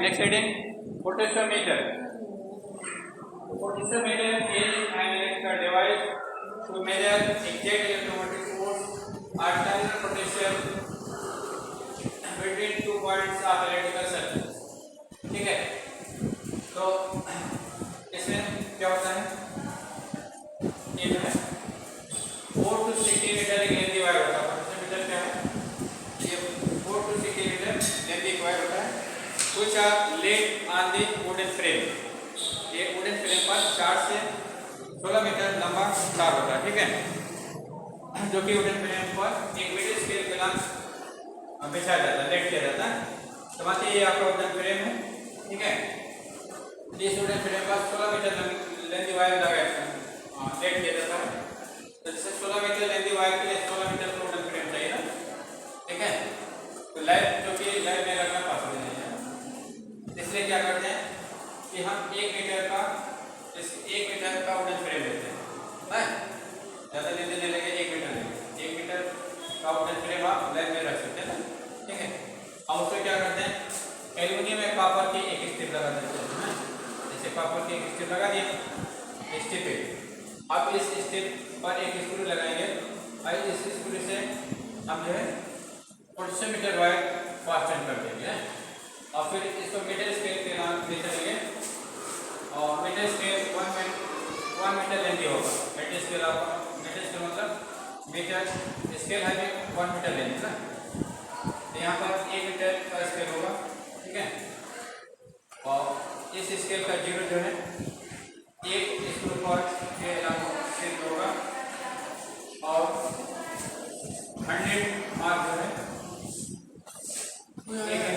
next heading, potentiometer. Potentiometer is an electrical device to measure exact electromotive force or terminal potential between 2 points of electrical circuit. ठीक है, तो इसमें क्या होता है, ये जो है 4 to 60 मीटर एक लेंथी वायर होता है। पोटेंशियोमीटर क्या है, ये 4 to 60 मीटर लेंथी वायर होता है, which are laid on the wooden frame। ये वुडन फ्रेम पर 4 से 16 मीटर लंबा तार होता है, ठीक है, जो कि वुडन फ्रेम पर एक मिड स्केल ग्लास बिछाया जाता है, लेट किया जाता है। तो मान लीजिए ये आपका वुडन फ्रेम है, ठीक है, इस वुडन फ्रेम पर 16 मीटर लेंथी वायर लगाया लेट किया जाता है। तो जैसे 16 मीटर लेंथी वायर के लिए 16 मीटर का वुडन फ्रेम चाहिए ना, ठीक है, तो लाइट जो कि लाइट में रखना पॉसिबल नहीं है, इसलिए क्या करते हैं कि हम 1 मीटर का वुडन फ्रेम लेते हैं, ज़्यादा लेने नहीं लगे, 1 मीटर लेंगे, 1 मीटर का वुडन फ्रेम आप लाइन में रख सकते हैं ना, ठीक है। हम उसको क्या करते हैं, एल्यूमिनियम में कॉपर की एक स्ट्रिप लगा देते हैं, जैसे कॉपर की एक स्ट्रिप लगा दिए स्ट्रिप पे, अब इस स्ट्रिप पर एक स्क्रू लगाएंगे और इस स्क्रू से हम जो है पोटेंशियोमीटर वायर फास्टन कर देंगे और फिर इसको मीटर स्केल के नाम ले चलेंगे और मीटर स्केल 1 मीटर लेंथी होगा। मीटर स्केल मतलब मीटर स्केल है 1 मीटर लेंथी ना, तो यहाँ पर 1 मीटर का स्केल होगा, ठीक है, और इस स्केल का जीरो जो है एक स्क्रू पर के स्केल होगा और 100 मार्क जो है ठीक है।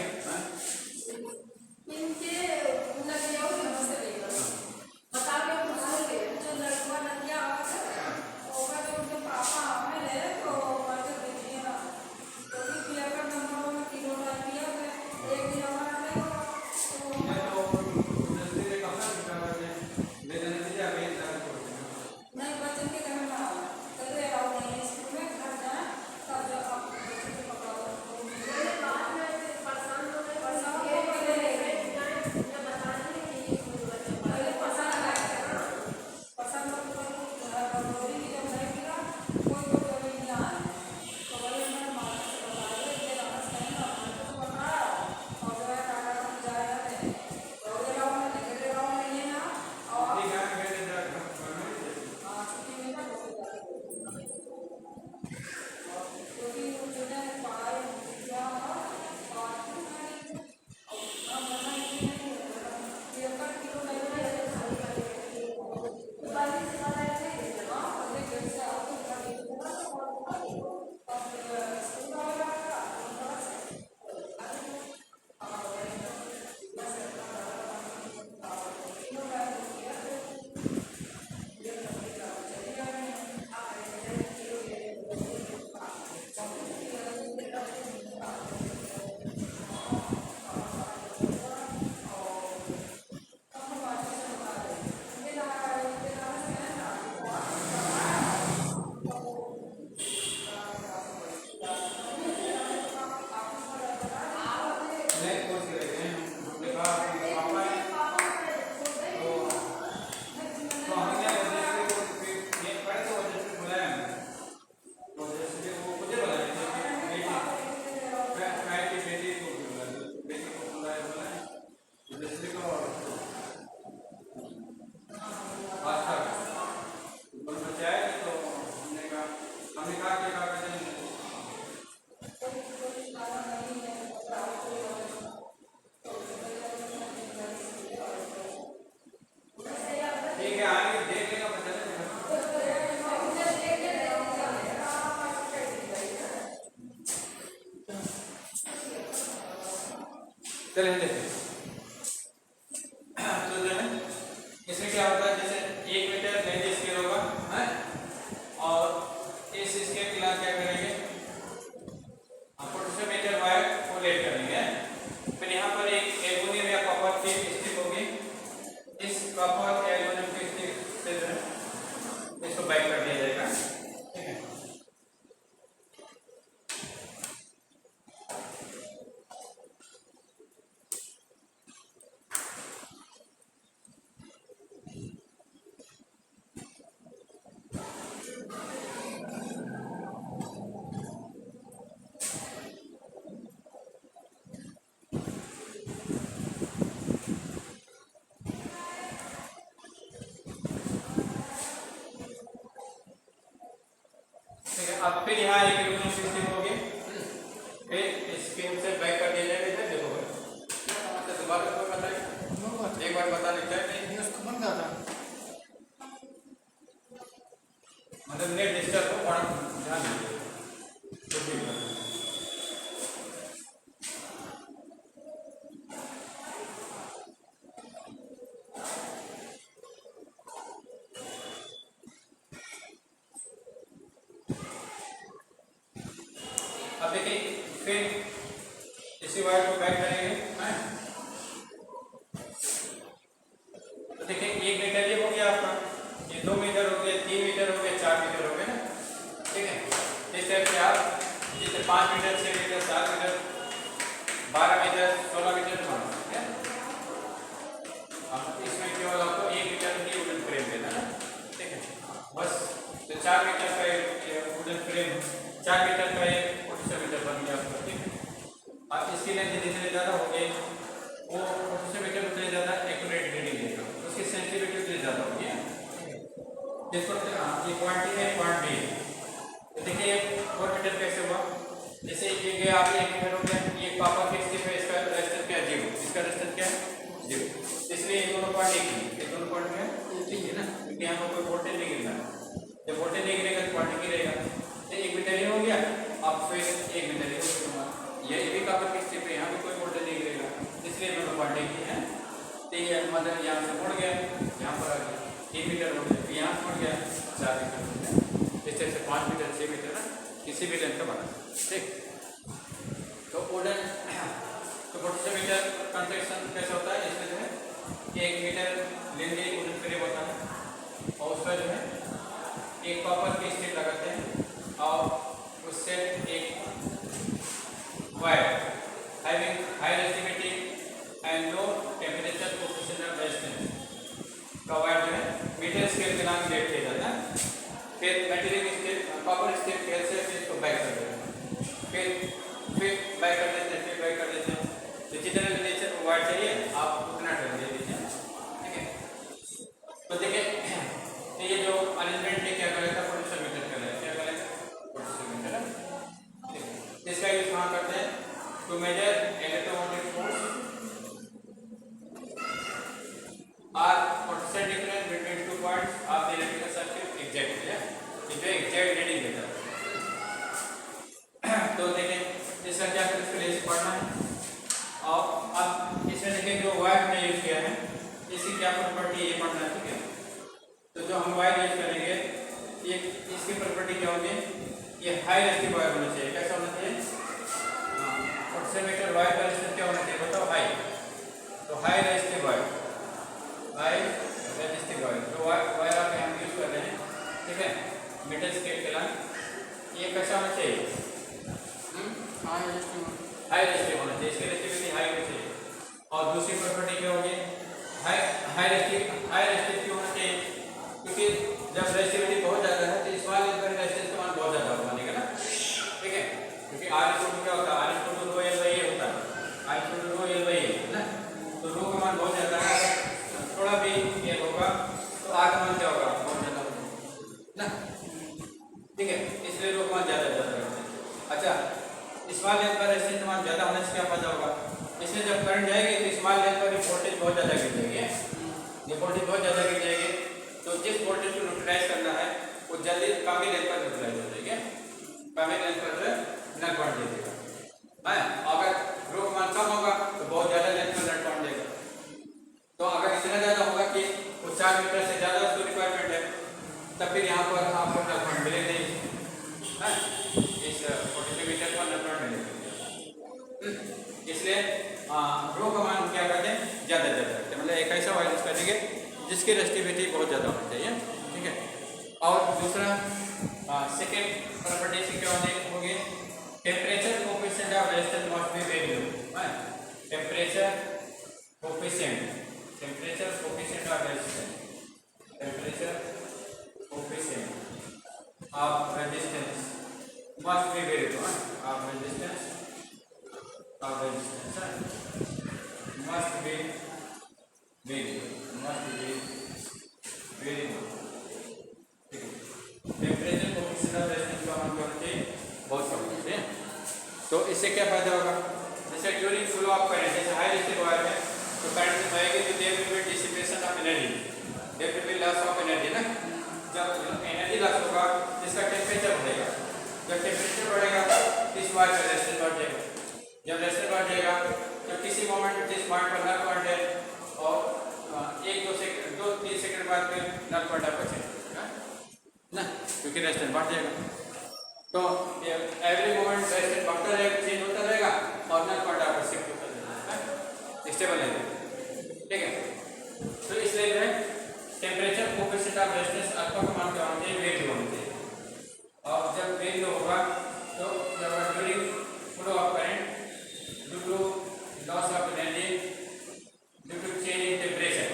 चलिए देखते हैं, तो जो है इसमें क्या होता है, जैसे 1 मीटर लेंथी स्केल होगा है और इस स्केल के लिए क्या करेंगे, पोटेंशियोमीटर वायर को लेट करेंगे, फिर यहाँ पर एक एल्युमिनियम या कॉपर की स्ट्रिप होगी, इस कॉपर एल्युमिनियम की स्ट्रिप से जो है इसको बैक कर दिया जाएगा, ठीक है। मतलब नेट डिस्टर्ब हो और ध्यान दीजिए। अब देखिए फिर इसी वायर को बैक करेंगे। तो देखिए 1 मीटर ये हो गया आपका, ये 2 मीटर हो गया, 3 मीटर हो गया, 4 मीटर हो गया ना, ठीक है। इस टाइप से आप जैसे 5 metre, 6 metre, 7 metre, 12 metre, 16 metre बना सकते हैं। अब इसमें केवल आपको 1 मीटर की वुडन फ्रेम देना है, ठीक है बस। तो 4 मीटर का एक वुडन फ्रेम, 4 मीटर का एक 47 मीटर बन गया आपका, ठीक है। अब इसकी लेंथ जितने ज़्यादा होगी वो 47 मीटर उतने ज़्यादा एक्यूरेट रीडिंग देगा, उसकी सेंसिटिविटी उतनी ज़्यादा होगी। जिसको ये पॉइंट है, पॉइंट बी। तो देखिए 4 मीटर कैसे हुआ, जैसे ये गया आप 1 मीटर हो गया, ये पापा के स्टिप है, इसका रेजिस्टेंस क्या है 0, इसका रेजिस्टेंस क्या है 0, इसलिए ये दोनों पॉइंट एक ही, ये दोनों पॉइंट में ठीक है ना, क्योंकि यहाँ पर कोई वोल्टेज नहीं गिरना है। जब वोल्टेज नहीं गिरेगा तो पॉइंट ही रहेगा। तो 1 मीटर ही हो गया, अब फिर 1 मीटर ही हो गया, ये भी पापा के स्टिप है, यहाँ भी कोई वोल्टेज नहीं गिरेगा, इसलिए दोनों पॉइंट एक ही है। तो ये मतलब यहाँ से मुड़ गया, यहाँ पर आ गया 3 मीटर हो गया, यहाँ से मुड़ गया 4 मीटर हो गया, इस तरह से 5 मीटर 6 मीटर ना किसी भी लेंथ का बना, ठीक। तो वुडन तो 47 मीटर कंस्ट्रक्शन कैसे होता है, इसमें जो है 1 मीटर लेंदी वुडन फ्रेम होता है और उसका जो है एक कॉपर की स्ट्रिप लगाते हैं और उससे एक wire having high resistivity and low temperature coefficient of resistance का वायर जो है मीटर स्केल के नाम से किया जाता है। फिर material strip copper strip fail से फिर इसको बैक कर देते हैं, फिर बैक कर देते हैं, फिर बैक कर देते हैं। तो जितना नेचर वायर चाहिए आप उतना कर दे दीजिए, ठीक है। तो देखिए तो ये जो अरेंजमेंट है क्या करेगा 47 मीटर का है, क्या करेगा 47 मीटर है, ठीक है। इसका यूज कहाँ करते हैं, to measure electromagnetic force or what's the difference between two points of the electrical circuit exact है, ये एग्जैक्ट रीडिंग देता है। तो देखें इसका क्या इसके लिए पढ़ना है, और अब इसमें देखिए जो वायर हमने यूज किया है इसकी क्या प्रॉपर्टी ये पढ़ना है, ठीक है। तो जो हम वायर यूज करेंगे ये इसकी प्रॉपर्टी क्या होगी, ये हाई रेजिस्टिव वायर होना चाहिए, कैसा होना चाहिए, 47 मीटर वायर का रेजिस्टेंस क्या होना चाहिए बताओ, हाई। तो high resistive wire, high resistive wire जो वायर आप यहाँ यूज कर रहे हैं, ठीक है, मीटर स्केल के लाइन, ये कैसा होना चाहिए हाई रेजिस्टिव होना चाहिए, इसकी रेजिस्टिविटी हाई होनी चाहिए। और दूसरी प्रॉपर्टी क्या होगी, हाई रेजिस्टिव क्यों होना चाहिए, क्योंकि जब रेजिस्टिविटी बहुत ज़्यादा है तो स्मॉल लेंथ पर रेजिस्टेंस का मान बहुत ज़्यादा बनेगा ना, ठीक है। क्योंकि आर इक्वल क्या होता है, R equal rho L by A होता है, R equal rho L by A ना, तो रो का मान बहुत ज़्यादा है, थोड़ा भी ये होगा तो आर का मान क्या होगा बहुत ज़्यादा होगा ना, ठीक है, इसलिए रो का मान ज़्यादा करते हैं। अच्छा स्मॉल लेंथ पर रेजिस्टेंस मान ज़्यादा होने से क्या फायदा होगा, इसमें जब करंट जाएगी तो स्मॉल लेंथ पर वोल्टेज बहुत ज़्यादा गिर जाएगी, ये वोल्टेज बहुत ज़्यादा गिर जाएगी, तो जिस वोल्टेज को न्यूट्रलाइज करना है वो जल्दी कम लेंथ पर न्यूट्रलाइज हो जाएगी, कम लेंथ पर जो है नट पॉइंट दे देगा है। अगर रो का मान कम होगा तो बहुत ज़्यादा लेंथ पर नट पॉइंट देगा, तो अगर इतना ज़्यादा होगा कि वो 4 मीटर से ज़्यादा उसको रिक्वायरमेंट है तब फिर यहाँ पर आपको नट पॉइंट मिले नहीं है, इस 42 मीटर पर नट पॉइंट मिलेगा, इसलिए रो का मान क्या करते हैं ज़्यादा करते हैं, मतलब एक ऐसा वायर यूज करेंगे जिसकी रेजिस्टिविटी बहुत ज़्यादा होनी चाहिए, ठीक है। और दूसरा सेकेंड प्रॉपर्टी से क्या होगी, temperature coefficient of resistance must be very low, temperature coefficient of resistance, temperature coefficient of resistance must be very low, of resistance must be very low, ठीक है। टेम्परेचर कोएफिशिएंट ऑफ रेजिस्टेंस का मान होना चाहिए बहुत कम, ठीक है। तो इससे क्या फायदा होगा, जैसे ड्यूरिंग फ्लो ऑफ करंट, जैसे हाई रेजिस्टिव वायर में तो करंट बहेगी तो there will be dissipation of energy, there will be loss of energy ना, जब एनर्जी लॉस होगा इस पॉइंट पर नल पॉइंट है और 2-3 सेकंड बाद फिर नल पॉइंट आपका चेंज होगा ना, क्योंकि रेजिस्टेंस बढ़ जाएगा। तो एवरी मोमेंट रेजिस्टेंस बढ़ता रहेगा, चेंज होता रहेगा और नल पॉइंट आपका शिफ्ट होता रहेगा, स्टेबल रहेगा। ठीक है, तो इसलिए जो है temperature coefficient of resistance alpha का मान क्या होना चाहिए, वेरी होना चाहिए। और जब वेरी होगा तो जब during flow of current due to loss of energy due to change in temperature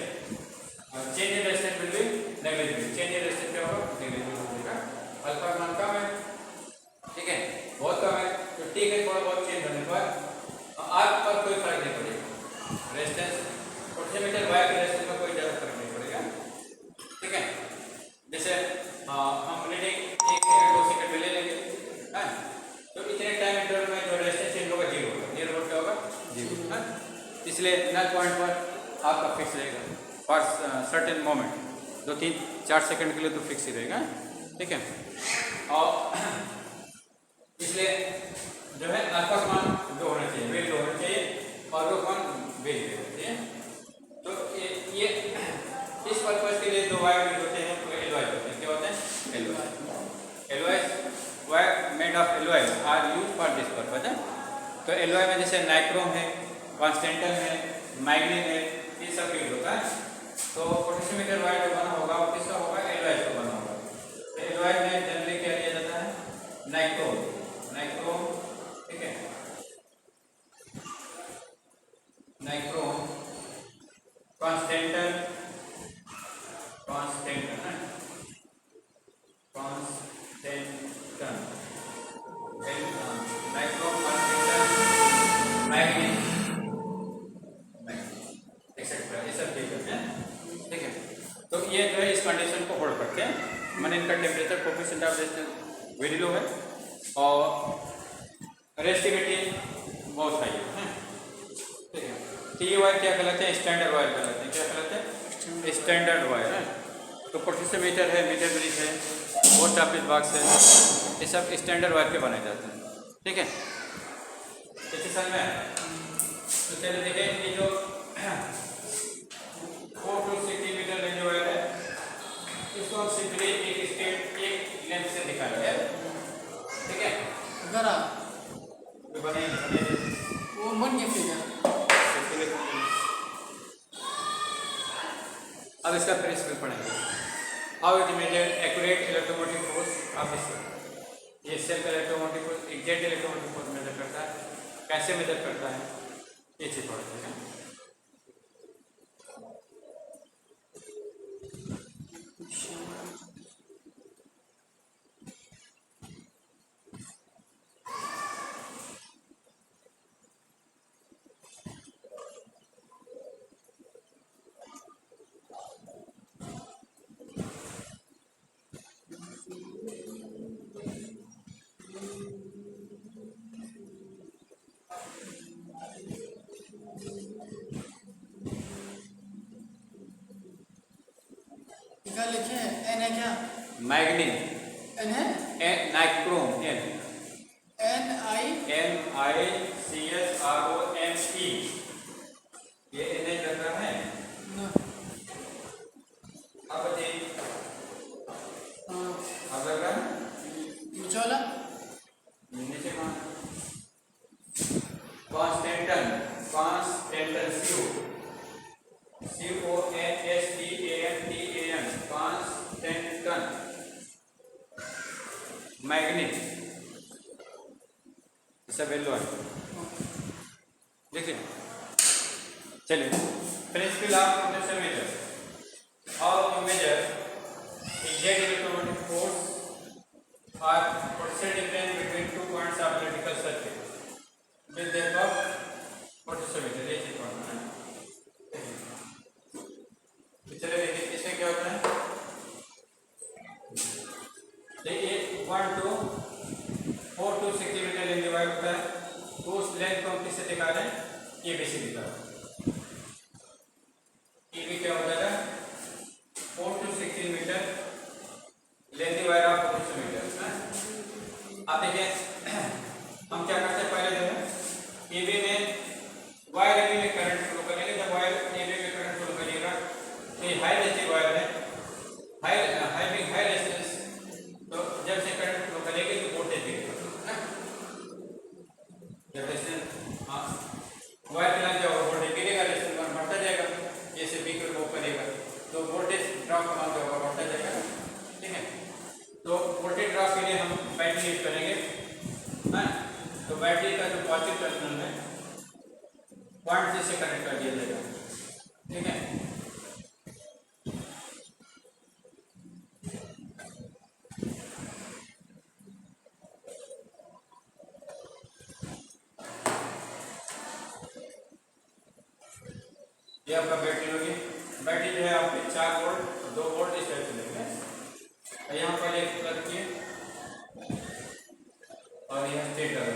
और change in resistance will be negligible. Change in resistance क्या होगा, नेग्लिजिबल होगा। अल्फा का मान कम है, ठीक है, बहुत कम है, तो ठीक है, थोड़ा बहुत चेंज होने पर आग पर कोई फर्क नहीं पड़ेगा। रेजिस्टेंस पोटेंशियोमीटर वायर के रेजिस्टेंस में कोई ज़्यादा फर्क नहीं पड़ेगा। ठीक है, जैसे हम रीडिंग 1-2 सेकंड में ले लेंगे, है, तो इतने टाइम इंटरवल में जो रेजिस्टेंस चेंज होगा 0 होगा, 0 वोल्ट क्या होगा, 0, है। इसलिए नल पॉइंट पर आपका फिक्स रहेगा फॉर सर्टेन मोमेंट, 2-3-4 सेकंड के लिए तो फिक्स ही रहेगा। ठीक है, और इसलिए जो है अल्फा का मान जो होना चाहिए, वेरी होना चाहिए और रो मान वेरी होना चाहिए। तो ये इस पर्पज के लिए जो वायर होते हैं वो एलॉय होते हैं। क्या होते हैं, alloy wire made of alloy are use for this purpose है। तो एलॉय में जैसे नाइक्रोम है, कॉन्स्टेंटल है, मैग्नीन है, ये सब यूज होता है। तो पोटेंशियोमीटर वायर जो बना होगा वो किसका होगा, एलॉय का बना होगा। तो एलॉय में जनरली क्या लिया जाता है, नाइक्रोम, ठीक है, नाइक्रोम, कॉन्स्टेंटल, नाइक्रोम, कॉन्स्टेंटल, मैग्नीन एक्सेट्रा, ये सब चीज होते हैं। ठीक है, तो ये जो है इस कंडीशन को होल्ड करते हैं, माने इनका temperature coefficient of resistance very low है और रेजिस्टिविटी बहुत हाई है। ठीक है, तो ये वायर क्या कहलाते हैं, स्टैंडर्ड वायर कहलाते हैं। क्या कहलाते हैं, स्टैंडर्ड वायर है। तो पोटेंशियोमीटर है, मीटर ब्रिज है, पोस्ट ऑफिस बॉक्स है, ये सब स्टैंडर्ड वायर के बनाए जाते हैं। ठीक है, इसी समझ में। तो चलिए देखिए, ये जो 4-6 मीटर रेंज वायर है, इसको हम सिंपली एक लेंथ से दिखाएंगे। ठीक है, अगर आप बनेंगे वो बन गया फिगर। अब इसका प्रिंसिपल पढ़ेंगे। How it measure accurate electromotive force of this. ये self electromotive force, exact electromotive force measure करता है, कैसे मेजर करता है, ये चीज पढ़ते हैं। क्या लिखे हैं, एन है क्या, मैग्नीन, एन है, नाइक्रोम, NICSROME, ये एन कर रहा है। अब बताइए, अब लग रहा है नीचे वाला नीचे कौन, कॉन्स्टेंटल CONSTANTAN, कॉन्स्टेंटल, मैग्नीन, सब वैल्यू है। देखिए, चलिए, principle of potentiometer, how to measure exact electromotive force और potential difference between 2 points of electrical circuit with the help of potentiometer। ये चीज पढ़ना है। चलिए देखिए, इसमें क्या होता है, देखिए 1 to 4 to 6 metre length wire होता है। तो उस लेंथ को हम किससे दिखा रहे हैं, ABC दिखा रहे हैं। AB क्या हो जाएगा, 4 पॉइंट से कनेक्ट कर दिया जाएगा, ठीक है। ये आपका बैटरी होगी। बैटरी जो है आपके 4 वोल्ट 2 वोल्ट इस टाइप से लेंगे। यहाँ पर एक प्लग किए और यह स्टेट कर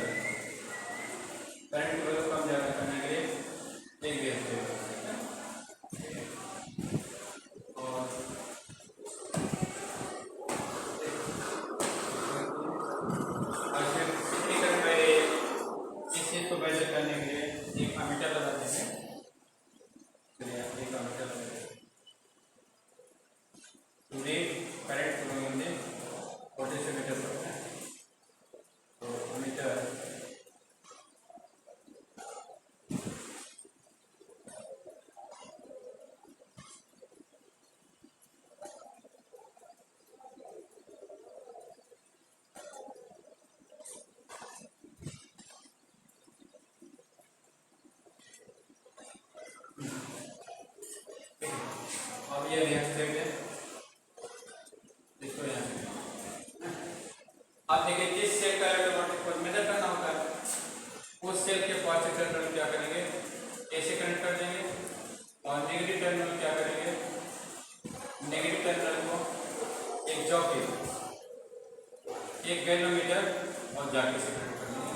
करंट की वैल्यू कम ज़्यादा करने के लिए एक भी स्टेट कर और कितनी करंट है इस चीज़ को मेजर करने के लिए एक अमीटर लगा देंगे। चलिए एक अमीटर लगाएंगे पूरे करंट को होंगे पोटेंशियोमीटर पर है। तो अमीटर अब ये रिएक्ट है इसको यहाँ से आप देखिए जिस सेल का इलेक्ट्रोमैग्नेटिक फोर्स मेजर करना होता है उस सेल के पॉजिटिव टर्मिनल क्या करेंगे ऐसे कनेक्ट कर देंगे और नेगेटिव टर्मिनल क्या करेंगे नेगेटिव टर्मिनल को एक जॉकी एक गैल्वेनोमीटर और जाके से कनेक्ट कर देंगे।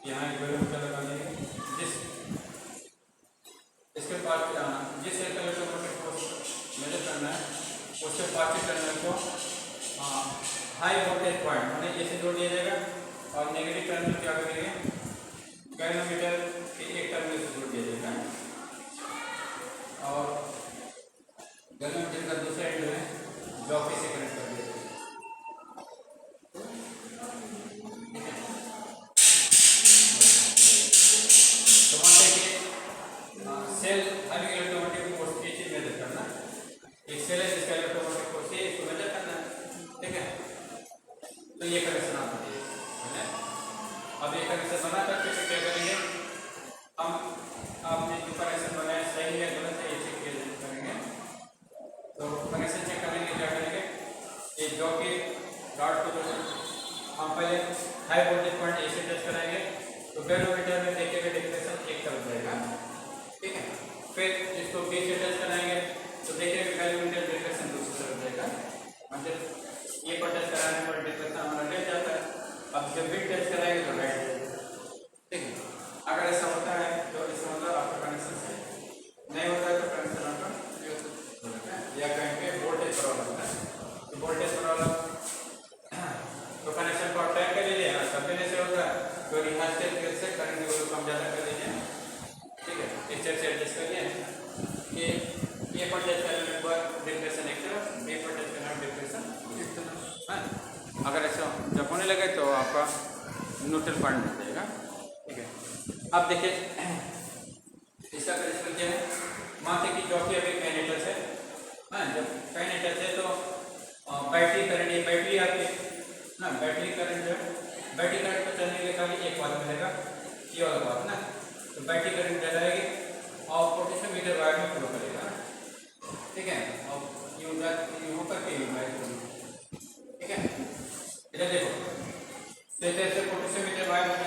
यहाँ एक गैल्वेनोमीटर लगा देंगे इसके पास जिस सेल का इलेक्ट्रोमैग्नेटिक फोर्स मेजर करना है उसके पॉजिटिव टर्मिनल को हाई वोल्टेज पॉइंट मैंने ऐसे जोड़ दिया जाएगा और नेगेटिव टर्मिनल क्या करेंगे गैल्वेनोमीटर के एक टर्मिनल से जोड़ दिया जाएगा और गैल्वेनोमीटर का दूसरा एंड में जॉकी से कनेक्ट कर दिया जाएगा। तो मान लीजिए सेल having electromagnetic force ये चीज मेजर करना एक सेल है जिसका इलेक्ट्रोमैग्नेटिक फोर्स है इसको मेजर करना है, ठीक है। तो ये कनेक्शन आप दिए है। अब ये कनेक्शन बना करके फिर क्या करेंगे हम आपने जो कनेक्शन बनाया सही है गलत है ये चेक करेंगे। तो कनेक्शन चेक करेंगे क्या करेंगे ये जॉकी डॉट को जो हम पहले हाई वोल्टेज पॉइंट ऐसे टच कराएंगे तो गैल्वेनोमीटर में देखेंगे डिफ्लेक्शन एक तरफ जाएगा, ठीक है। फिर इसको बी से टच कराएंगे तो देखिए गैल्वेनोमीटर डिफ्लेक्शन दूसरी तरफ जाएगा। मतलब ये पर टच कराने पर डिफ्लेक्शन हमारा लेट जाता है। अब जब बी टच कराएंगे तो राइट जाएगा, ठीक है। अगर ऐसा होता है तो इसका मतलब आपका कनेक्शन सही नहीं होता है तो कनेक्शन आपका या कहीं पे वोल्टेज प्रॉब्लम है तो वोल्टेज प्रॉब्लम तो कनेक्शन को आप टाइम कर लीजिए सब देने से होता है तो यहाँ से करंट की वैल्यू कम ज़्यादा कर लीजिए, ठीक है। इस तरह से एडजस्ट करिए कि ए पर टच करने पर डिफ्लेक्शन एक तरफ बी पर टच करने पर डिफ्लेक्शन एक तरफ है। अगर ऐसा जब होने लगे तो आपका न्यूट्रल पॉइंट मिल जाएगा, ठीक है। अब देखिए इसका प्रिंसिपल क्या है माथे की जॉकी अभी कैनेटस है हाँ जब कैनेटस है तो बैटरी करंट ये बैटरी आपकी ना बैटरी करंट जो है बैटरी करंट को चलने के लिए खाली एक बात मिलेगा ये वाला बात ना तो बैटरी करंट चलाएगी और पोटेंशियोमीटर वायर में फ्लो करेगा, ठीक है। और यूँ होकर के यूँ वायर को ठीक है इधर देखो तो इधर से पोटेंशियोमीटर वायर में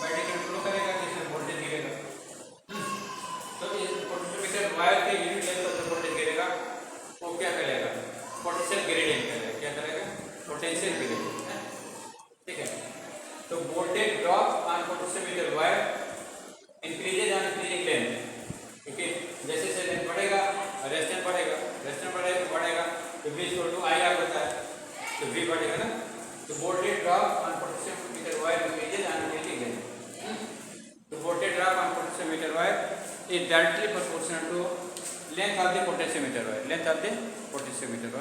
बैटरी करंट फ्लो करेगा जिससे वोल्टेज गिरेगा। तो इस पोटेंशियोमीटर वायर के यूनिट लेंथ पर जो वोल्टेज गिरेगा वो क्या करेगा पोटेंशियल ग्रेडियंट करेगा क्या करेगा पोटेंशियल ग्रेडियंट, ठीक है। तो voltage drop on potentiometer wire increases on increasing length क्योंकि जैसे जैसे लेंथ बढ़ेगा रेजिस्टेंस बढ़ेगा तो V = IR होता है तो V बढ़ेगा ना तो voltage drop on potentiometer wire increases on increasing length तो voltage drop on potentiometer wire is directly proportional to length of the potentiometer wire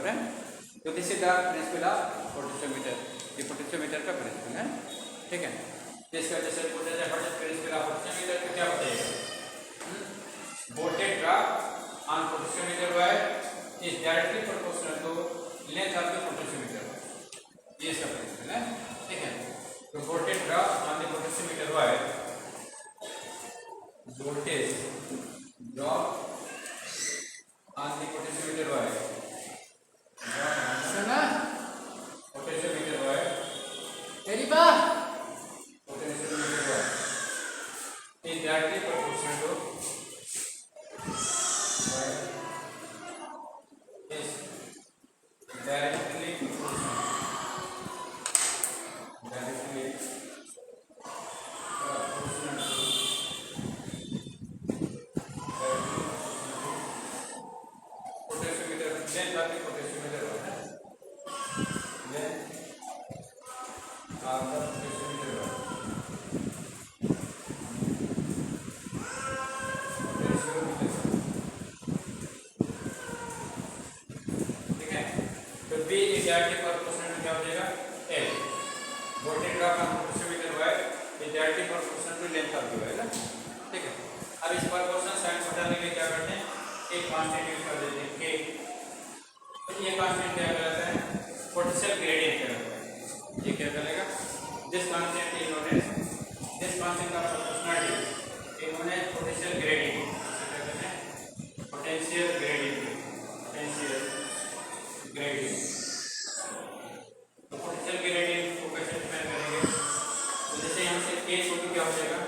है। तो this is the principle of potentiometer ये पोटेंशियोमीटर का principal है, ठीक है। इसका जैसे प्रिंसिपल ऑफ पोटेंशियोमीटर को क्या बताएगा voltage drop on potentiometer wire is directly proportional to length of the potentiometer ये इसका प्रिंसिपल है, ठीक है। तो voltage drop on the potentiometer wire, voltage drop on the potentiometer wire, सुना पोटेंशियोमीटर वायर, तेरी बात potentiometer wire is directly proportional to wire is directly proportional potentiometer length आपकी पोटेंशियोमीटर वायर है, लेंथ आपका पोटेंशियोमीटर वायर, ठीक है। तो B equal proportional to क्या हो जाएगा L, voltage drop on potentiometer wire equal proportional to length of the wire, ठीक है। अब इस प्रोपोर्शनल साइन बताने के लिए क्या करते हैं, एक कांस्टेंट यूज कर देते हैं के, तो ये कांस्टेंट क्या कहलाता है, पोटेंशियल ग्रेडियंट कहलाता है। ये क्या करेगा, this constant is known as, this constant का प्रोपोर्शनलिटी इन्होंने पोटेंशियल ग्रेडियंट, क्या कहते हैं पोटेंशियल ग्रेडियंट, पोटेंशियल ग्रेडियंट। तो पोटेंशियल ग्रेडियंट को कैसे डिफाइन करेंगे, तो जैसे यहाँ से के इक्वल क्या हो जाएगा,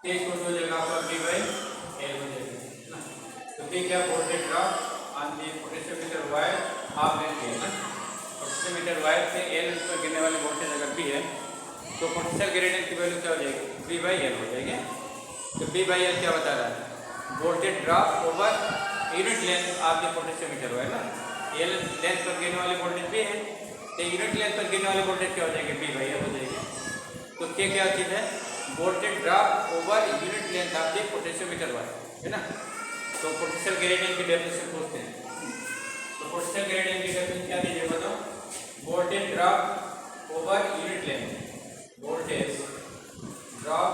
के इक्वल हो जाएगा आपका बी बाई एल हो जाएगा ना। तो बी क्या, voltage drop on the potentiometer wire half length है ना, पोटेंशियोमीटर वायर से एल पर गिरने वाले वोल्टेज अगर बी है तो पोटेंशियल ग्रेडियंट की वैल्यू क्या हो जाएगी, बी बाई एल हो जाएगी। तो बी बाई एल क्या बता रहा है, voltage drop over unit length of the potentiometer wire ना, एल लेंथ पर गिरने वाले वोल्टेज बी है, तो यूनिट लेंथ पर गिरने वाले वोल्टेज क्या हो जाएगी, बी बाई एल हो जाएगी। तो क्या चीज़ है, voltage drop over unit length of the potentiometer wire है ना। तो पोटेंशियल ग्रेडियंट की डेफिनेशन पूछते हैं, तो पोटेंशियल ग्रेडियंट की डेफिनेशन क्या दीजिए बताओ, voltage drop over unit length, voltage drop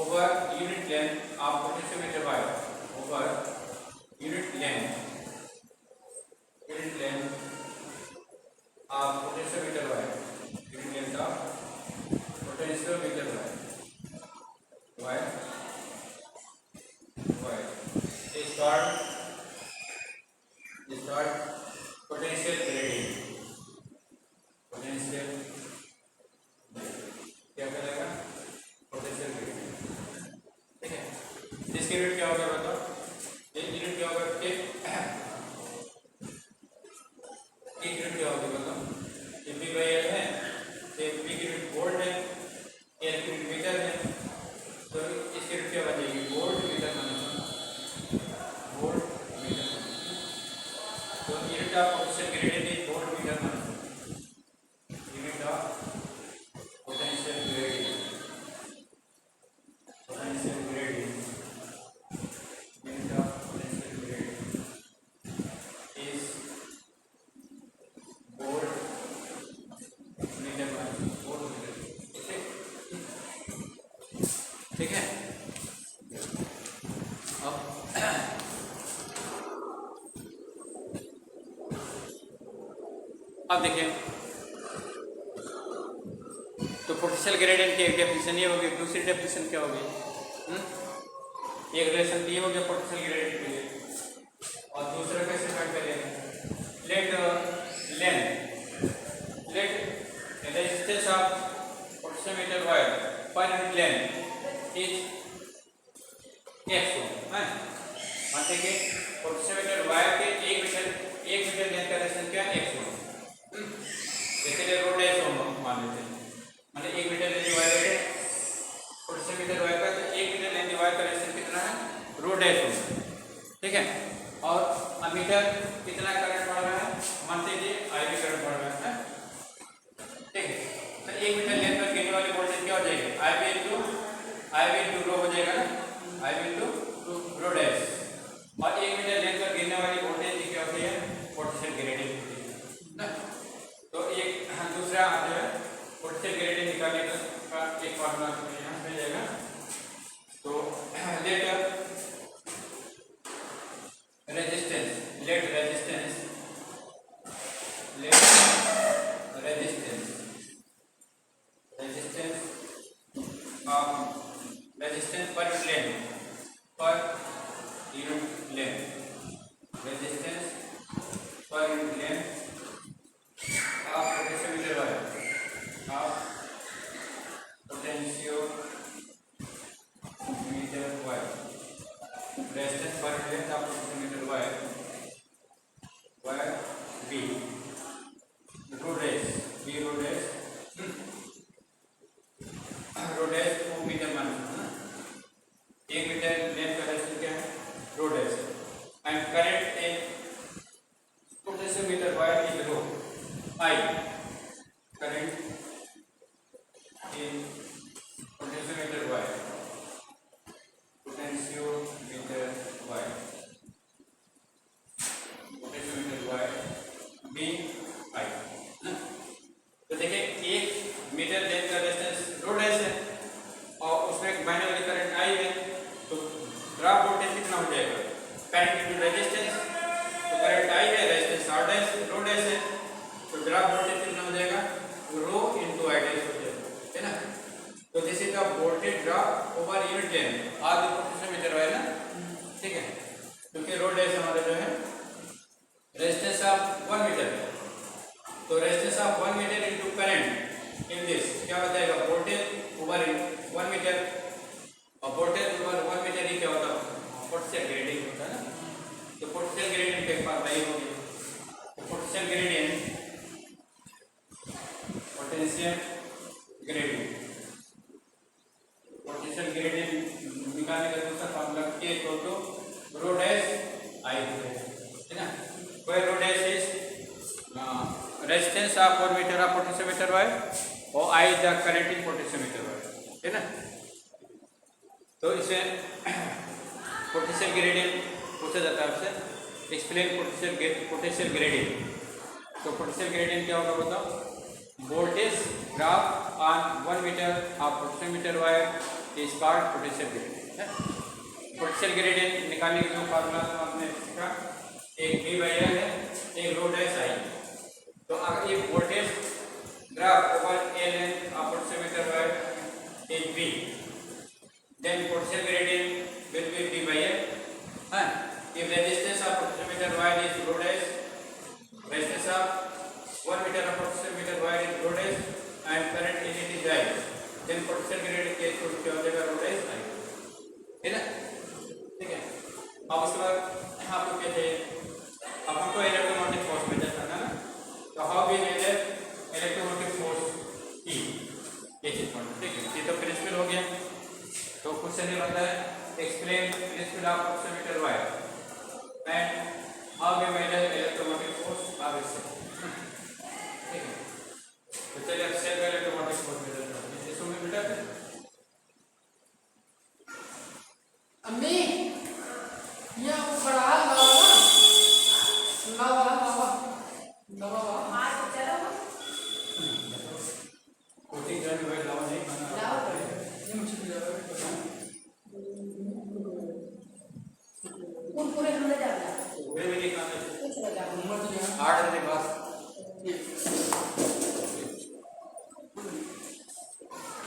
over unit length of potentiometer wire, over unit length of potentiometer wire, unit length of potentiometer wire start potential gradient, potential क्या करेगा, potential gradient, ठीक है। इसके unit क्या होगा बताओ, ये unit क्या होगा, एक यूनिट क्या होगी बताओ, ये बी बाई एल है, ये बी की यूनिट वोल्ट है, एल की यूनिट मीटर है, तो इसकी यूनिट क्या बनेगी, वोल्ट मीटर बनेगा, वोल्ट मीटर। तो unit of potential gradient is volt metre बनेगा, unit of potential gradient, potential gradient, unit of potential gradient is volt meter per volt meter, ठीक है। अब देखिए, तो पोटेंशियल ग्रेडियंट की एक डेफिनेशन ये होगी, दूसरी डेफिनेशन क्या होगी, एक रिलेशन ये हो गया पोटेंशियल ग्रेडियंट के लिए, और दूसरा कैसे फाइंड करेंगे, let resistance of potentiometer wire per unit length is x है, मानते हैं कि पोटेंशियोमीटर वायर के 1 मीटर लेंथ का रेजिस्टेंस क्या है, x हो, जैसे रो डैश ओम मान लेते हैं, मतलब 1 मीटर लेंथ वायर है पोटेंशियोमीटर वायर का, तो 1 मीटर लेंथ वायर का रेजिस्टेंस कितना है, रो डैश ओम, ठीक है। और अमीटर कितना करंट बढ़ रहा है, मानते हैं I V करंट बढ़ रहा है, ठीक है। तो 1 मीटर लेंथ पर गिरने वाली वोल्टेज क्या हो जाएगी, I V इंटू रो हो जाएगा ना, I V into rho dash, और 1 मीटर लेंथ पर गिरने वाली वोल्टेज क्या होती है, पोटेंशियल ग्रेडियंट होती है ना। तो एक दूसरा जो है I current in potentiometer Y, potentiometer Y, potentiometer Y being I ना। तो देखिए एक मीटर लेंथ का रेजिस्टेंस रो डैश है और उसमें एक बहने वाली करंट आई है, तो ड्रॉप वोल्टेज कितना हो जाएगा, करंट इनटू रेजिस्टेंस, तो करंट आई है, resistance R dash rho dash है, तो ड्रॉप वोल्टेज कितना हो जाएगा, रो इनटू आई डैश हो जाएगा, है ना। तो this is the voltage drop over unit length or the potentiometer है ना, ठीक है, क्योंकि रो डैश हमारा जो है रेजिस्टेंस ऑफ 1 मीटर, तो resistance of 1 metre into current in this क्या हो जाएगा, वोल्टेज ओवर 1 मीटर, और वोल्टेज ओवर 1 मीटर ही क्या होता है, पोटेंशियल ग्रेडियंट होता है ना। तो पोटेंशियल ग्रेडियंट के पास नहीं होगी, तो पोटेंशियल ग्रेडियंट निकालने का दूसरा formula K equal to rho dash I है ना, where rho dash is resistance of 1 metre of potentiometer Y और I the current in potentiometer Y, है ना। तो इसे पोटेंशियल ग्रेडियंट पूछा जाता है आपसे, एक्सप्लेन पोटेंशियल ग्रेडियंट। तो पोटेंशियल ग्रेडियंट क्या होगा बताओ, voltage drop on 1 metre of potentiometer wire is called potential gradient. Potential gradient निकालने के जो फार्मूला आपने सीखा, एक V बाई L है, एक रो डैश I। तो अगर ये voltage drop over A length of potentiometer wire is V, then potential gradient will be V by L. If resistance of potentiometer wire is rho dash, resistance of 1 meter of potentiometer wire is rho dash, and current in it is I, then potential gradient के equal क्या हो जाएगा, rho dash I, है ना, ठीक है। अब उसके बाद आपको क्या चाहिए, अब हमको इलेक्ट्रोमोटिव फोर्स मेजर करना है ना, तो how we measure electromotive force E, ये चीज पढ़ना, ठीक है। ये तो प्रिंसिपल हो गया, तो क्वेश्चन ये बनता है, explain principle of potentiometer wire and how we measure electromotive force of it, ठीक है। तो चलिए अब सेल्फ इलेक्ट्रोमोटिव फोर्स मेजर करते हैं, इसको मैं बेटा अम्मी ये वो बड़ा लावा आज चलो कोचिंग जाने वाले लावा नहीं खाना, ये मुझे पूरे हमने जाना वे भी नहीं खाना, कुछ लगा उम्र तो 8 बजे बाद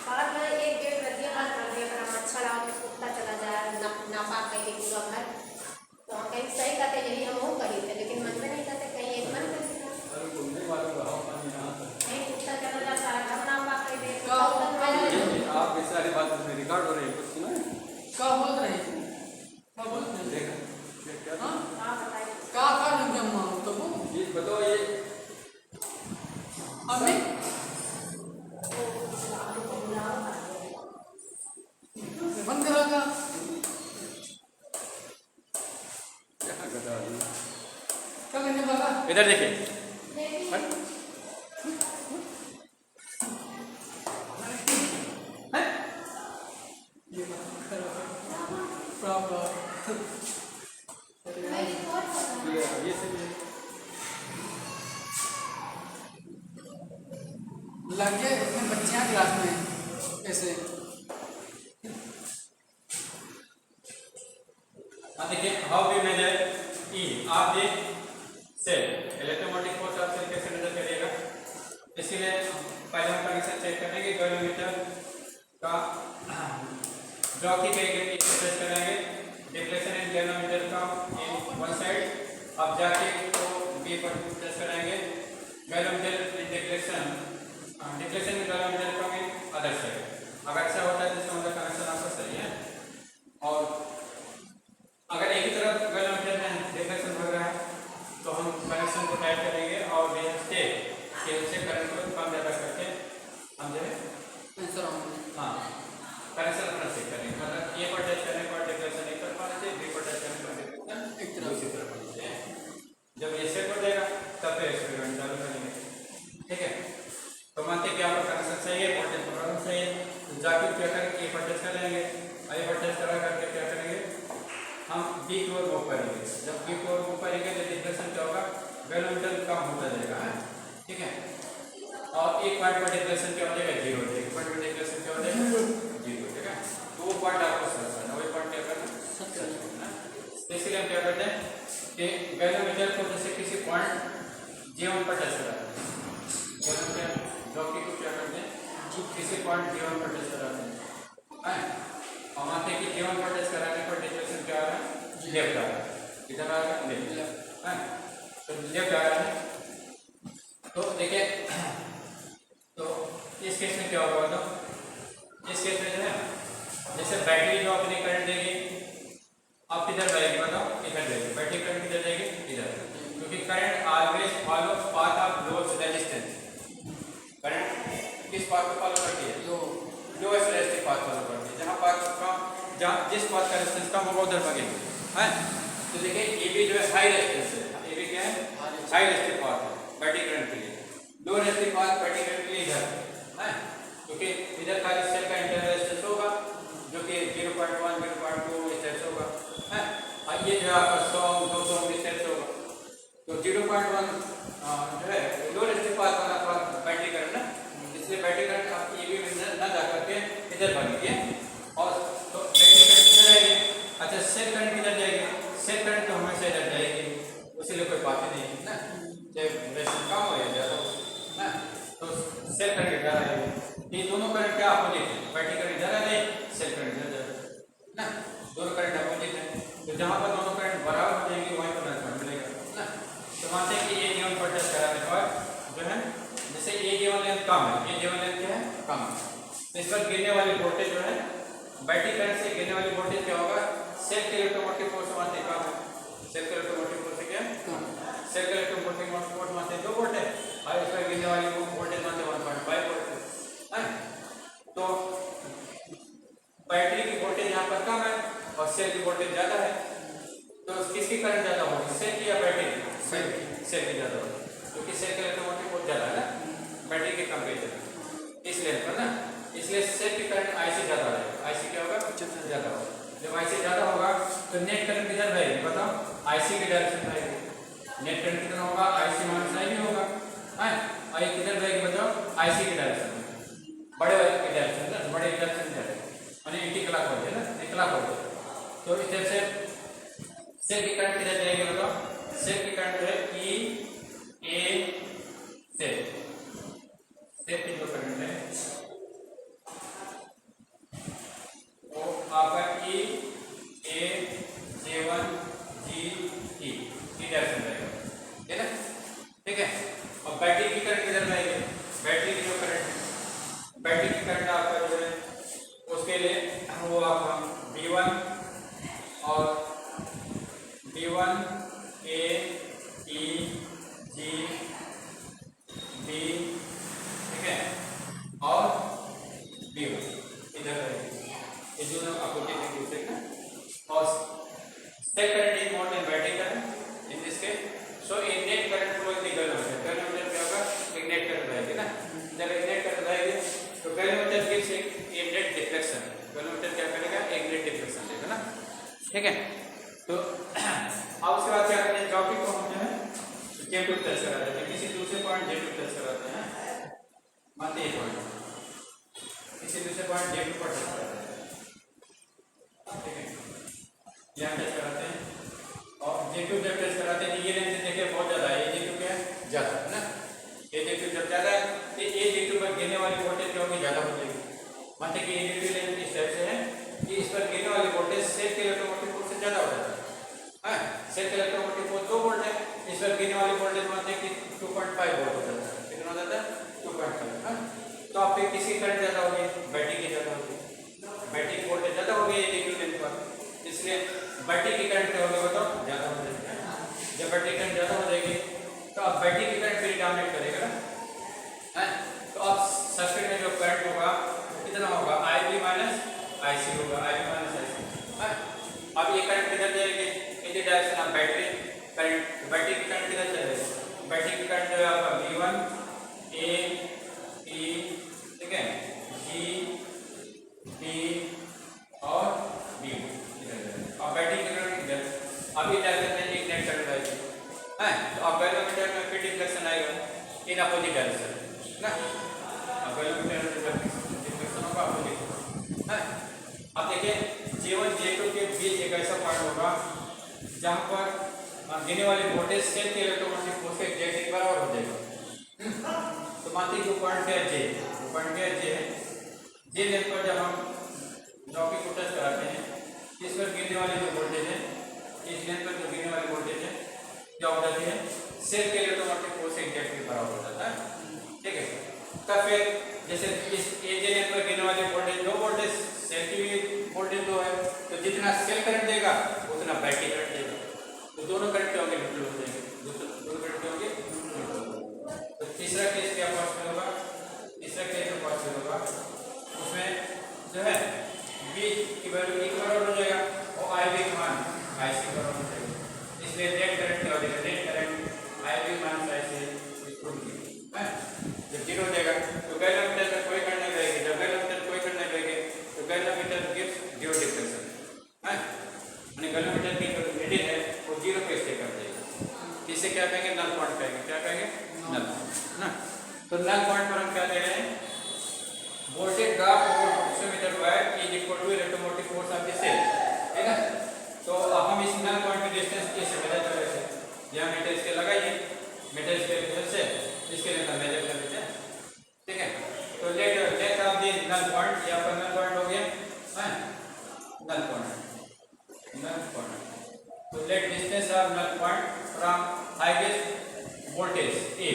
और मैं एक डेढ़ बजे बाद कर दिया, अगर हम अच्छा रहा तो कुत्ता चला जाए नापा कहीं पूरा घर, तो हम कहीं सही कहते यही हम वो कही थे, लेकिन मन में नहीं कहते कहीं एक मन कर नहीं कुत्ता चला जाए सारा घर नापा कहीं दे, आप ये सारी बात में रिकॉर्ड हो रही है, कुछ सुना है क्या बोल रही थी, क्या बोल रही देखा क्या था, हाँ बताइए क्या लग गया मां तो वो ये बताओ, ये अम्मी बंद करा क्या करता है, क्या करने वाला इधर देखिए, ये सब लगे इसमें बच्चियां क्लास में ऐसे देखिए how we measure E of the cell, electromotive force of cell कैसे मेजर करिएगा, इसलिए पहले हम कंडीशन चेक करेंगे, गैलोमीटर का ड्रॉ की गई गति टेस्ट करेंगे, डिफ्लेक्शन इन गैलोमीटर का इन वन साइड, अब जाके तो B पर टेस्ट करेंगे, galvanometer in deflection in galvanometer का इन अदर साइड, अगर ऐसा होता है तो इसका मतलब कनेक्शन आपका सही है, और अगर एक ही तरफ गैलोमीटर में डिफ्लेक्शन हो रहा है तो हम कनेक्शन को टाइट करेंगे और स्टेप केबल से करंट को कम ज़्यादा करके हम जो है आंसर होंगे हाँ कनेक्शन अपना चेक करेंगे, मतलब ए पर टच करने पर डिफ्लेक्शन एक तरफ आना चाहिए, बी पर टच करने पर डिफ्लेक्शन एक तरफ दूसरी तरफ आना चाहिए। जब ये सेट हो जाएगा तब फिर कम होता जाएगा, है ठीक है। और एक पॉइंट पर डिफ्लेक्शन क्या हो जाएगा, 0 हो जाएगा। एक पॉइंट पर डिफ्लेक्शन क्या हो जाएगा, 0 हो जाएगा। तो वो पॉइंट आपको सर्च करना, वही पॉइंट क्या करना, सर्च करना। इसलिए हम क्या करते हैं कि गैल्वेनोमीटर को जैसे किसी पॉइंट J1 पर टच कराते हैं, गैल्वेनोमीटर जॉकी को क्या करते हैं, किसी पॉइंट J1 पर टच कराते हैं, और मानते हैं कि J1 पर टच कराने पर डिफ्लेक्शन क्या आ रहा है, लेफ्ट आ रहा है, इधर आ रहा है लेफ्ट, है तो लेफ्ट आ रहा है। तो देखिए, तो इस केस में क्या होगा, तो इस केस में जो है जैसे बैटरी जो अपनी करंट देगी, अब किधर जाएगी बताओ, इधर जाएगी, बैटरी करंट किधर जाएगी, इधर, क्योंकि current always follow path of lowest resistance. Current किस पाथ को फॉलो करती है, लोएस्ट रेजिस्टिव पाथ फॉलो करती है। जहाँ पाथ का, जहाँ जिस पाथ का रेजिस्टेंस कम होगा उधर भागेगी, है। तो देखिए ये भी जो है हाई रेजिस्टेंस है, ये भी क्या है, हाई रेजिस्टिव पाथ है बैटरी करंट के लिए। लो रेजिस्टिव पाथ बैटरी करंट के लिए इधर है, क्योंकि इधर खाली सेल का इंटरनल रेजिस्टेंस होगा जो कि 0.1 0.2 इस तरह से होगा, है। और ये जो है आपका 100 200 इस तरह से होगा। तो 0.1 जो है लो रेजिस्टिव पाथ वाला बैटरी करंट ना, इसलिए बैटरी करंट आप ये भी ना जा करके इधर भागेगी, और तो बैटरी करंट किधर जाएगी, अच्छा सेल करंट किधर जाएगी, सेल करंट तो हमेशा इधर जाएगी, उसीलिए कोई बात ही नहीं है ना, चाहे रेजिस्टेंस कम हो या ज़्यादा हो ना, तो सेल करंट इधर आएगी। ये दोनों करंट क्या अपोजिट है, बैटरी करंट इधर आ जाएगी, सेल करंट इधर जाएगा ना, दोनों करंट अपोजिट है। तो जहाँ पर दोनों करंट बराबर हो जाएंगे वहीं पर करंट मिलेगा ना। तो मानते हैं कि ये J1 पर टच कराने के बाद जो है, जैसे ये J1 लेंथ कम है, ये J1 लेंथ क्या है, कम है, तो इस पर गिरने वाली वोल्टेज जो है, बैटरी करंट से गिरने वाली वोल्टेज क्या होगा, सेल के इलेक्ट्रोमोटिव फोर्स मानते हैं कम है, सेल के इलेक्ट्रोमोटिव फोर्स क्या है, सेल के इलेक्ट्रोमोटिव फोर्स मानते हैं 2 वोल्ट है, और इस पर गिरने वाली वोल्टेज मानते हैं 1.5 वोल्ट है। तो बैटरी की वोल्टेज यहाँ पर कम है और सेल की वोल्टेज ज्यादा है, तो किसकी करंट ज्यादा होगी, सेल की या बैटरी की, सेल की ज्यादा होगी, क्योंकि सेल का इलेक्ट्रोमोटिव फोर्स ज्यादा है ना बैटरी के कंपेरिजन इस लेंथ पर ना, इसलिए सेल की करंट I से ज्यादा है, I से क्या होगा, ज्यादा होगा। जब I से ज्यादा होगा तो नेट करंट किधर रहेगी बताओ, IC की डायरेक्शन में रहेगी। नेट करंट कितना होगा, IC माइनस I भी होगा, है, और ये किधर रहेगी बताओ, IC की डायरेक्शन में, बड़े वाले की डायरेक्शन ना, बड़े डायरेक्शन में जाएगी, यानी एंटी क्लॉक हो जाए ना, क्लॉक हो जाए। तो इस तरह से सेल की करंट किधर जाएगी बताओ, सेल की करंट जो है E A सेल की जो करंट है वो आपका E A J1 G E की डायरेक्शन रहेगा, है ना, ठीक है। और बैटरी की करंट किधर रहेगी, बैटरी की जो करंट, बैटरी की करंट आपका जो है उसके लिए वो आपका B1 और B1 A E G B, ठीक है, और B1 इधर रहेगी, ये दोनों अपोजिट एक दूसरे का। और cell current is more than battery current in this case, so a net current flow in the galvanometer, galvanometer क्या होगा, एक नेट करंट रहेगी ना, जब एक नेट करंट रहेगी तो गैल्वेनोमीटर गिव्स एक नेट डिफ्लेक्शन, गैल्वेनोमीटर क्या करेगा, एक नेट डिफ्लेक्शन देगा ना, ठीक है। तो अब उसके बाद क्या करते हैं, जॉकी को हम जो है J2 टच कराते हैं, किसी दूसरे पॉइंट J2 टच कराते हैं, मानते हैं पॉइंट किसी दूसरे पॉइंट J2 पर टच कराते हैं, ठीक है, यहाँ टच कराते हैं, और J2 जब टच कराते हैं ये लेंथ देखिए बहुत ज्यादा है, ये J2 क्या है, ज्यादा है ना, ये J2 जब ज्यादा है तो ये J2 पर गिरने वाली वोल्टेज क्या होगी, ज्यादा हो जाएगी। मानते कि ये J2 लेंथ इस टाइप से है कि इस पर गिरने वाली वोल्टेज सेल के इलेक्ट्रोमोटिव फोर्स से ज्यादा हो जाता है, सेल के इलेक्ट्रोमोटिव फोर्स 2 वोल्ट है, इस पर गिरने वाली वोल्टेज मानते हैं कि 2.5 वोल्ट हो जाता है, कितना हो जाता है 2.5, है। तो आप पे किसी करंट ज्यादा होगी, बैटरी की ज्यादा होगी, बैटरी की वोल्टेज ज्यादा होगी J2 लेंथ पर, इसलिए बैटरी की करंट क्या होगी बताओ, ज्यादा हो जाएगी। जब बैटरी करंट ज्यादा हो जाएगी तो अब बैटरी की करंट फिर डोमिनेट करेगा ना, है, तो अब सर्किट में जो करंट होगा कितना होगा, IB माइनस IC होगा, IB माइनस IC, है। अब ये करंट किधर जाएगी, इधर direction of battery current, battery की करंट किधर चलेगी, बैटरी की करंट जो है आपका इन अपोजिट डायरेक्शन ना, गैल्वेनोमीटर डिफ्लेक्शन होगा अपोजिट है। अब देखिए J1 J2 के बीच एक ऐसा पॉइंट होगा जहां पर गिरने वाले वोल्टेज सेल के इलेक्ट्रोमैग्नेटिक फोर्स के एग्जैक्टली बराबर हो जाएगा। तो मानते हैं पॉइंट क्या है J, पॉइंट क्या है J लेंथ पर जब हम जॉकी को टच कराते हैं इस पर गिरने वाली जो वोल्टेज है, इस लेंथ पर जो गिरने वाली वोल्टेज है क्या हो जाती है, सेल के इलेक्ट्रोमैग्नेटिक फोर्स से एग्जैक्टली बराबर हो जाता है। ठीक है, तब फिर जैसे इस AJ लेंथ पर गिरने वाली वोल्टेज, जो वोल्टेज सेल की वोल्टेज जो है, तो जितना सेल करंट देगा उतना बैटरी करंट देगा, तो दोनों करंट होंगे न्यूट्रल हो जाएंगे, दोनों करंट होंगे न्यूट्रल। तो तीसरा केस क्या पॉसिबल होगा, तीसरा केस जो पॉसिबल होगा उसमें जो है V की वैल्यू E के बराबर हो जाएगा और IB का मान IC के बराबर हो जाएगा। इसलिए नेट करंट क्या हो जाएगा, नेट करंट IB मान IC है। जब 0 हो जाएगा तो गैल्वेनोमीटर में कोई करंट नहीं रहेगी, जब गैल्वेनोमीटर कोई करंट नहीं रहेगी तो गैल्वेनोमीटर गिव्स 0 डिफ्लेक्शन है, यानी गैल्वेनोमीटर की जो रीडिंग है वो 0 पे स्टे कर देगी। इसे क्या कहेंगे, नल पॉइंट कहेंगे, क्या कहेंगे, नल ना। तो नल पॉइंट पर हम क्या दे रहे हैं, voltage drop over potentiometer wire is equal to electromotive force of the cell, है ना। तो अब हम इस नल पॉइंट की डिस्टेंस कैसे मेजर कर रहे हैं, यहां मीटर स्केल लगाइए, मीटर स्केल की हेल्प से इसके लिए हम मेजर कर लेते हैं। ठीक है, तो let of the null point, यहां पर नल पॉइंट हो गया है, नल पॉइंट। तो let distance of null point from highest voltage A,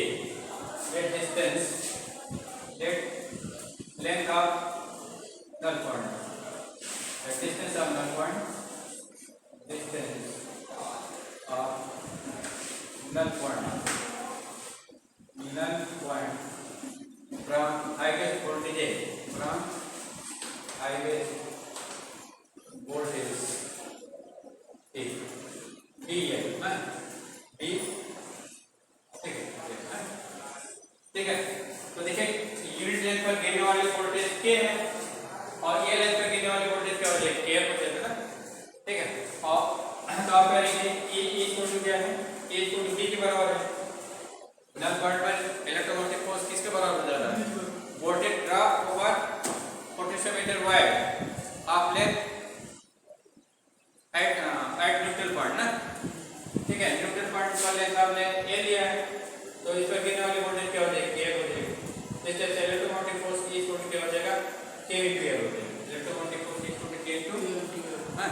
let distance, let length of null point, the distance of null point, distance of null point from highest voltage A, from highest voltage A, B है ना, B ठीक है। तो देखिए unit length पर गिरने वाली voltage K है और ये लेंथ पर गिरने वाली वोल्टेज क्या हो जाएगी, K हो जाएगा ना। ठीक है, और तो आप करेंगे E इक्वल टू क्या है, E इक्वल टू B के बराबर है। नल पॉइंट पर इलेक्ट्रोमैग्नेटिक फोर्स किसके बराबर हो जाता है, voltage drop over potentiometer wire of length at neutral point ना। ठीक है, न्यूट्रल पॉइंट पर लेंथ आपने A लिया है, तो इस पर गिरने वाली वोल्टेज क्या हो जाएगी, K हो जाएगी। जैसे electromagnetic force E equal to क्या हो जाएगा, K into L हो जाएगा, electromagnetic force E equal to K into हां।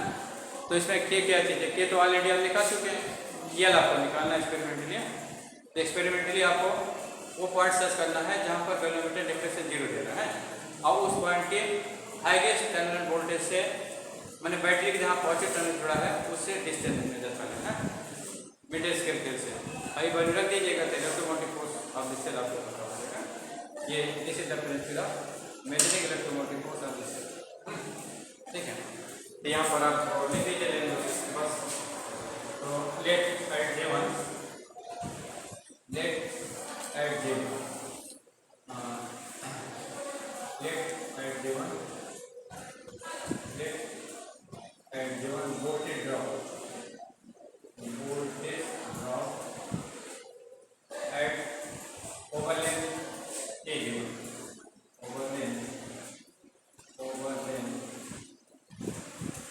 तो इसमें K क्या चीज है, K तो ऑलरेडी हम निकाल चुके हैं, L आपको निकालना है एक्सपेरिमेंटली। तो एक्सपेरिमेंटली आपको वो पॉइंट सर्च करना है जहां पर गैल्वेनोमीटर डिफ्लेक्शन 0 दे रहा है, और उस पॉइंट के हाईएस्ट टर्मिनल वोल्टेज से, माने बैटरी के जहां पॉजिटिव टर्मिनल जुड़ा है उससे डिस्टेंस मेजर करना है मीटर स्केल से। आई वैल्यू रख दीजिएगा तो electromagnetic force of the cell आपको पता हो जाएगा। ये this is the principle of measuring electromagnetic force of the cell. ठीक है, तो यहाँ पर आप लिख दीजिए बस। तो let at J1, let at J1, let at J1, let at J1 voltage drop at overlength A, overlength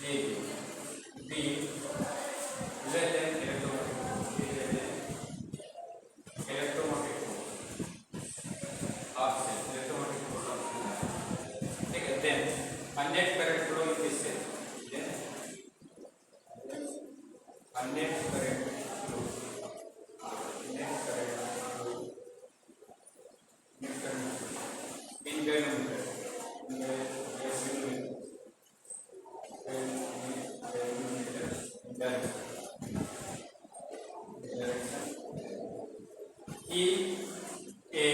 A, B less than electromotive of cell, electromotive force of cell. ठीक है, then a net current flow in this cell, then a net current flow, net current flow, net current flow in gallon E A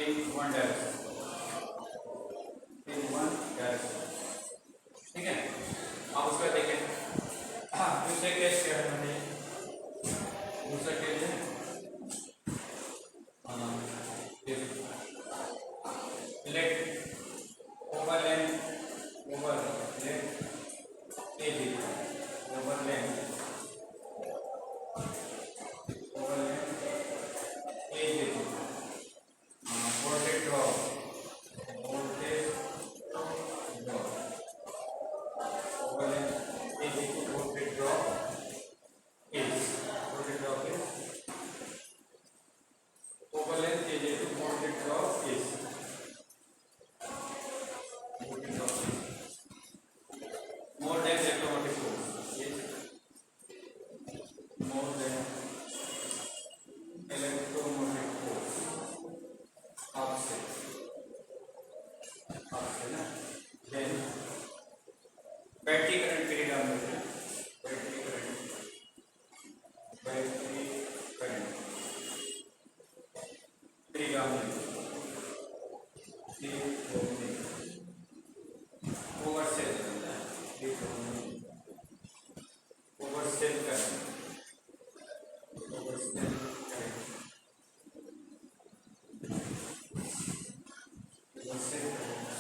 in one direction, in one direction. ठीक है, आप उसका देखें। हाँ, दूसरे case क्या है हमें, दूसरा केस है let overlap AG overlap AG voltage drop overlap AG voltage drop is overlap AG voltage drop is more than electromotive force is more than electromotive force आपसे ना then बैटरी करंट के लिए काम करते हैं बैटरी करंट त्रिगामी over cell current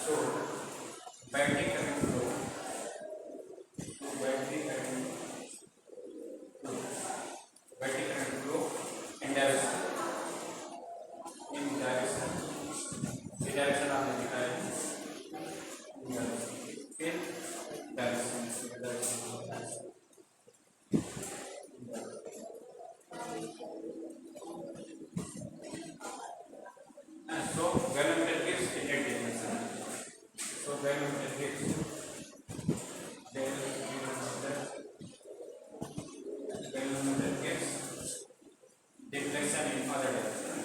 so battery current flow in direction ये direction आपने दिखाया है फिर so galvanometer gives inlet dimension so galvanometer gives deflection in other direction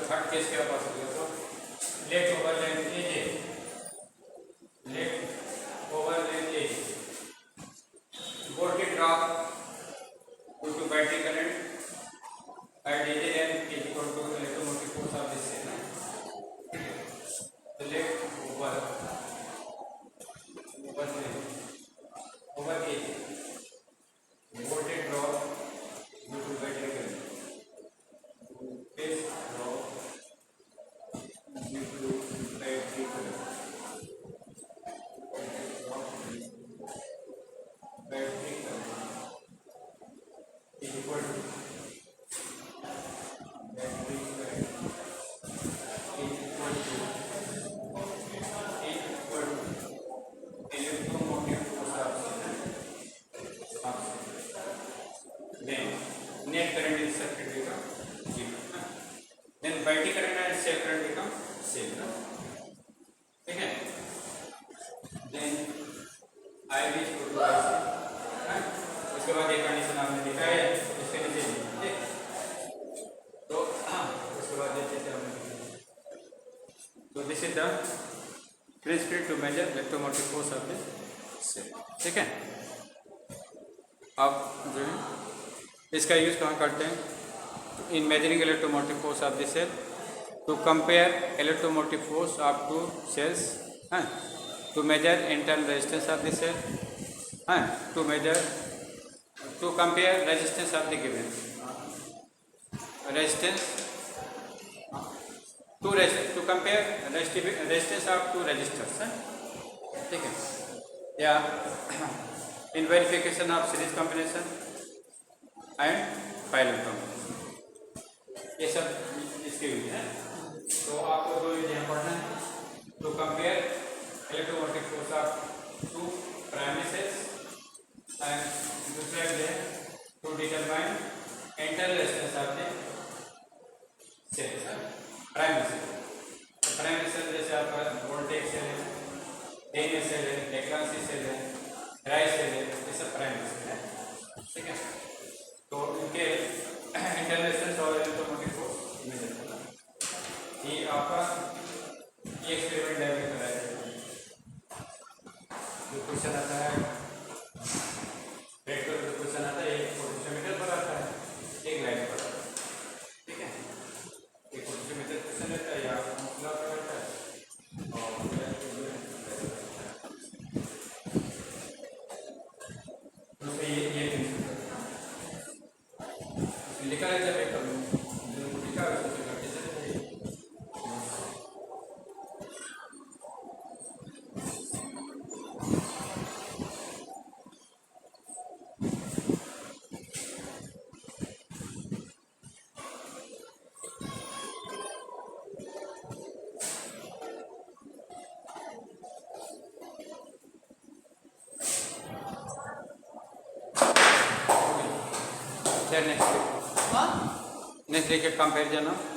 third case क्या पास हो गया तो let overlap as voltage drop due to battery current at AJ and is equal to electromotive force of this cell. So let over AJ voltage drop due to battery current. Phase drop due to battery current. Battery current is equal to battery current is equal to electromotive force of then net current in circuit become 0 then battery current and cell current become same ठीक है then I is equal to IC उसके बाद एक condition आपने लिखा है इसके नीचे ठीक तो उसके बाद ये चीजें हमने लिखी तो this is the principle to measure electromotive force of the cell ठीक है अब जो है इसका यूज कहाँ करते हैं in measuring electromotive force of the cell to compare electromotive force of two cells हैं to measure internal resistance of the cell हैं to measure to compare resistance of the given resistance to compare resistance of two resistors ठीक है या in verification of series combination and parallel combination ये सब इसके लिए है तो आपको दो यहाँ पढ़ना है to compare electromotive force of two primary cells and दूसरा है to determine internal resistance of the cell primary cell जैसे आपका वोल्टेज सेल है डेनियल सेल है डेक्लांसी सेल है ड्राई सेल है ये सब प्राइमरी सेल है ठीक है तो इनके इंटरनल रेजिस्टेंस और इलेक्ट्रोमोटिव फोर्स मेजर करना ये आपका ये एक्सपेरिमेंट लैब में कराया जाएगा क्वेश्चन आता है, रेड कलर का क्वेश्चन आता है, एक पोटेंशियोमीटर पर आता है, एक लाइट पर आता है, ठीक है। एक पोटेंशियोमीटर क्वेश्चन रहता है या लॉ का रहता है और तो ये लिखा रहता है पेपर में, जो लिखा है उसको करते चले। नेक्स्ट हाँ नेक्स्ट देखिए कंपेरिजन ऑफ